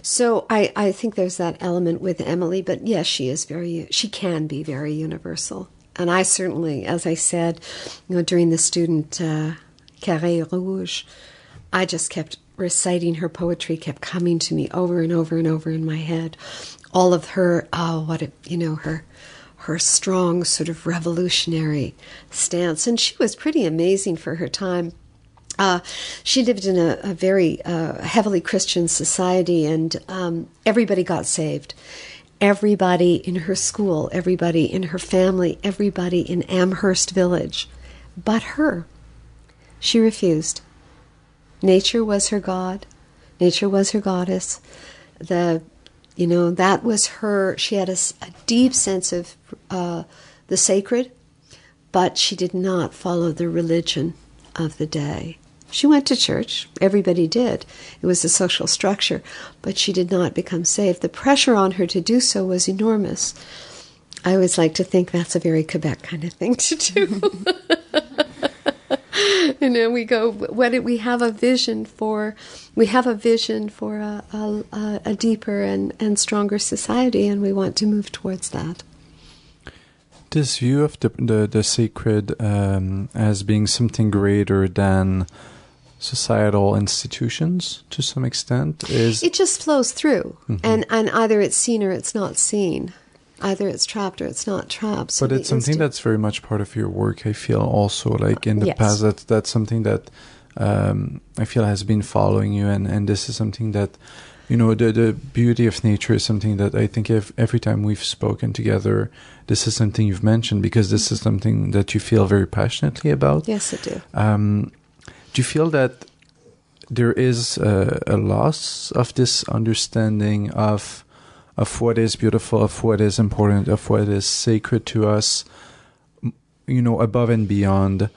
So I think there's that element with Emily. But yes, she can be very universal. And I certainly, as I said, during the student Carré Rouge, I just kept reciting her poetry, kept coming to me over and over and over in my head. All of her, her strong sort of revolutionary stance. And she was pretty amazing for her time. She lived in a very heavily Christian society, and everybody got saved. Everybody in her school, everybody in her family, everybody in Amherst Village, but her. She refused. Nature was her god. Nature was her goddess. That was her. She had a deep sense of the sacred, but she did not follow the religion of the day. She went to church. Everybody did. It was a social structure, but she did not become saved. The pressure on her to do so was enormous. I always like to think that's a very Quebec kind of thing to do. We have a vision for a deeper and stronger society, and we want to move towards that. This view of the sacred as being something greater than societal institutions to some extent? Is It just flows through, and either it's seen or it's not seen. Either it's trapped or it's not trapped. So but it's something that's very much part of your work, I feel, also. Like in the Yes. past, that's something that I feel has been following you, and this is something that, you know, the beauty of nature is something that I think every time we've spoken together, this is something you've mentioned, because this is something that you feel very passionately about. Yes, I do. Do you feel that there is a loss of this understanding of what is beautiful, of what is important, of what is sacred to us, you know, above and beyond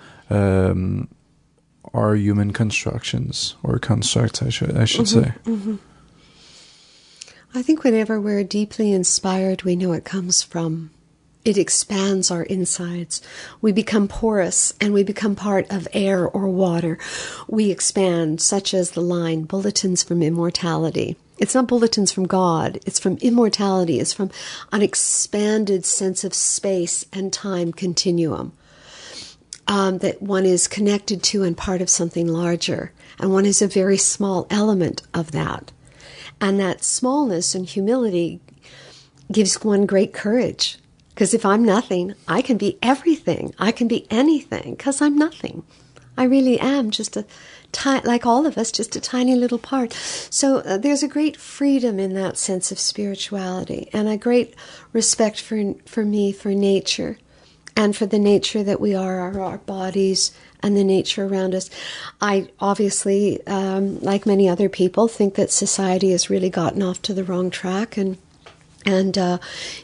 our human constructions or constructs, I should say? I think whenever we're deeply inspired, we know it comes from. It expands our insides. We become porous and we become part of air or water. We expand, such as the line, bulletins from immortality. It's not bulletins from God. It's from immortality. It's from an expanded sense of space and time continuum. That one is connected to and part of something larger. And one is a very small element of that. And that smallness and humility gives one great courage. Because if I'm nothing, I can be everything. I can be anything because I'm nothing. I really am just like all of us, just a tiny little part. So there's a great freedom in that sense of spirituality and a great respect for me, for nature, and for the nature that we are, our bodies, and the nature around us. I obviously, like many other people, think that society has really gotten off to the wrong track, and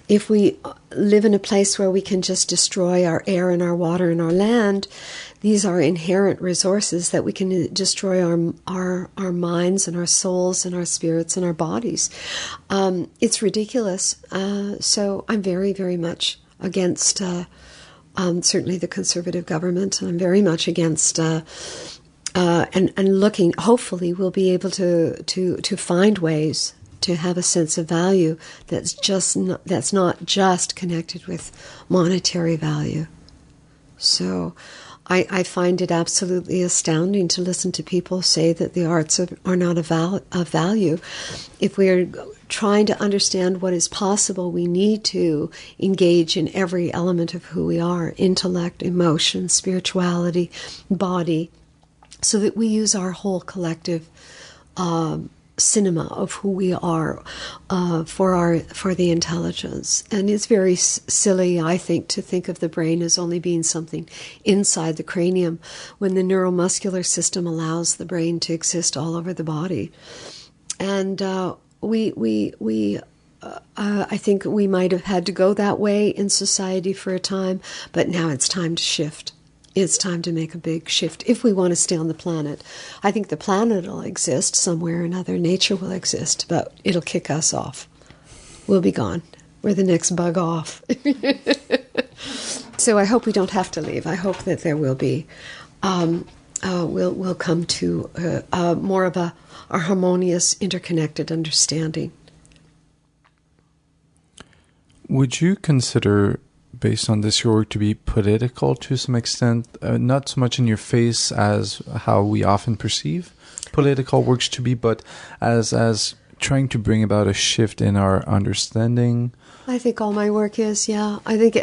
if we live in a place where we can just destroy our air and our water and our land, these are inherent resources that we can destroy our minds and our souls and our spirits and our bodies. It's ridiculous. So I'm very, very much against certainly the conservative government, and I'm very much against and looking. Hopefully, we'll be able to find ways to have a sense of value that's not just connected with monetary value. So I find it absolutely astounding to listen to people say that the arts are not of value. If we're trying to understand what is possible, we need to engage in every element of who we are: intellect, emotion, spirituality, body, so that we use our whole collective cinema of who we are for the intelligence. And it's very silly, I think, to think of the brain as only being something inside the cranium, when the neuromuscular system allows the brain to exist all over the body. And I think we might have had to go that way in society for a time, but now it's time to shift. It's time to make a big shift if we want to stay on the planet. I think the planet will exist somewhere or another. Nature will exist, but it'll kick us off. We'll be gone. We're the next bug off. So I hope we don't have to leave. I hope that there will be, we'll come to more of a harmonious, interconnected understanding. Would you consider, based on this, your work to be political to some extent, not so much in your face as how we often perceive political works to be, but as trying to bring about a shift in our understanding? I think all my work is, yeah. I think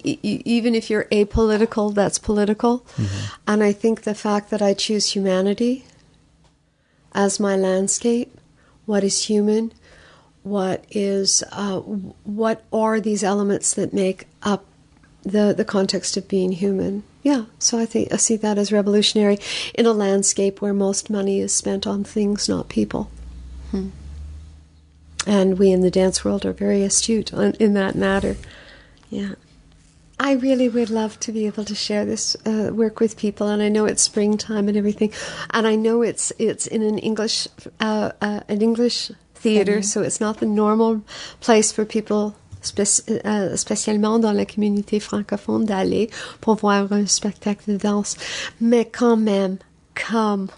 even if you're apolitical, that's political. Mm-hmm. And I think the fact that I choose humanity as my landscape, what is human, what are these elements that make up the context of being human? Yeah, so I see that as revolutionary in a landscape where most money is spent on things, not people. And we in the dance world are very astute in that matter. Yeah. I really would love to be able to share this work with people, and I know it's springtime and everything, and I know it's in an English theater, so it's not the normal place for people, spécialement dans la communauté francophone, d'aller pour voir un spectacle de danse. Mais quand même, come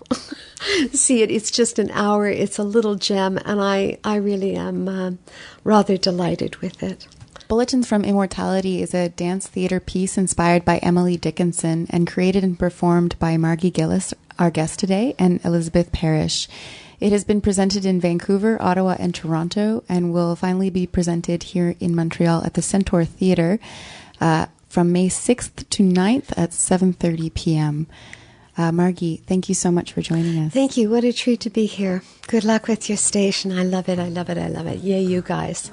see it. It's just an hour. It's a little gem, and I really am rather delighted with it. Bulletins from Immortality is a dance theater piece inspired by Emily Dickinson and created and performed by Margie Gillis our guest today, and Elizabeth Parrish. It has been presented in Vancouver, Ottawa, and Toronto, and will finally be presented here in Montreal at the Centaur Theatre from May 6th to 9th at 7:30 p.m. Margie, thank you so much for joining us. Thank you. What a treat to be here. Good luck with your station. I love it. I love it. I love it. Yay, you guys.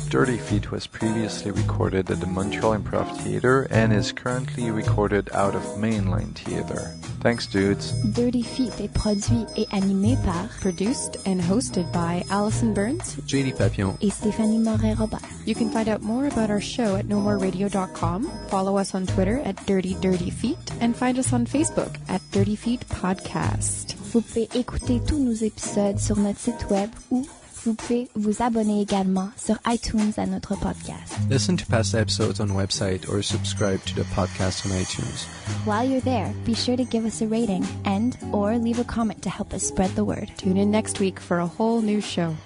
Dirty Feet was previously recorded at the Montreal Improv Theatre and is currently recorded out of Mainline Theatre. Thanks, dudes. Dirty Feet est produit et animé par Produced and hosted by Allison Burns, JD Papillon, et Stéphanie Morin-Robert. You can find out more about our show at nomoreradio.com, follow us on Twitter at Dirty Feet, and find us on Facebook at Dirty Feet Podcast. Vous pouvez écouter tous nos épisodes sur notre site web ou vous pouvez vous abonner également sur iTunes à notre podcast. listen to past episodes on website or subscribe to the podcast on iTunes. While you're there, be sure to give us a rating and or leave a comment to help us spread the word. Tune in next week for a whole new show.